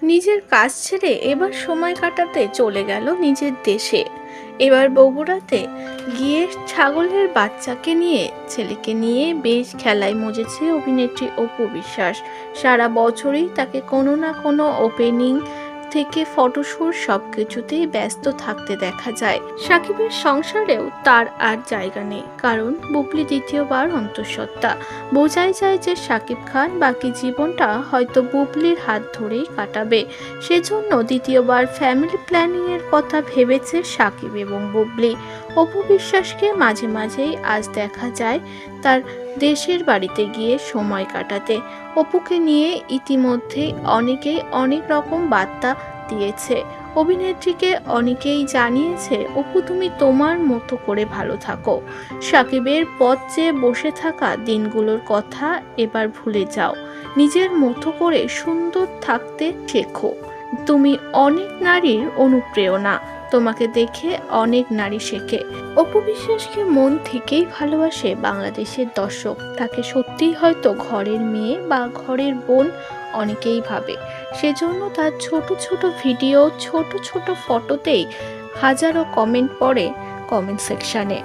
নিজের কাজ ছেড়ে এবার সময় কাটাতে চলে গেল নিজের দেশে। এবার বগুড়াতে গিয়ে ছাগলের বাচ্চাকে নিয়ে ছেলেকে নিয়ে বেশ খেলায় মজেছে অভিনেত্রী অপু বিশ্বাস। সারা বছরই তাকে কোনো না কোনো ওপেনিং থেকে ফটোশুট সবকিছুতেই ব্যস্ত থাকতে দেখা যায়। সাকিবের সংসারেও তার আর জায়গা নেই, কারণ বুবলি দ্বিতীয়বার অন্তঃসত্ত্বা। বোঝাই যায় যে সাকিব খান বাকি জীবনটা হয়তো বুবলির হাত ধরেই কাটাবে। সেজন্য দ্বিতীয়বার ফ্যামিলি প্ল্যানিং এর কথা ভেবেছে সাকিব এবং বুবলি। অপু বিশ্বাসকে মাঝে মাঝেই আজ দেখা যায় তার দেশের বাড়িতে গিয়ে সময় কাটাতে। অপুকে নিয়ে ইতিমধ্যেই অনেকেই অনেক রকম বার্তা দিয়েছে। অভিনেত্রীকে অনেকেই জানিয়েছে, অপু তুমি তোমার মতো করে ভালো থাকো। সাকিবের পথ চেয়ে বসে থাকা দিনগুলোর কথা এবার ভুলে যাও। নিজের মতো করে সুন্দর থাকতে শেখো। তুমি অনেক নারীর অনুপ্রেরণা, তোমাকে দেখে অনেক নারী শেখে। অপু বিশ্বাসকে মন থেকেই ভালোবাসে বাংলাদেশের দর্শক। তাকে সত্যিই হয়তো ঘরের মেয়ে বা ঘরের বোন অনেকেই ভাবে। সেজন্য তার ছোট ছোট ভিডিও, ছোট ছোট ফটোতেই হাজারো কমেন্ট পড়ে কমেন্ট সেকশনে।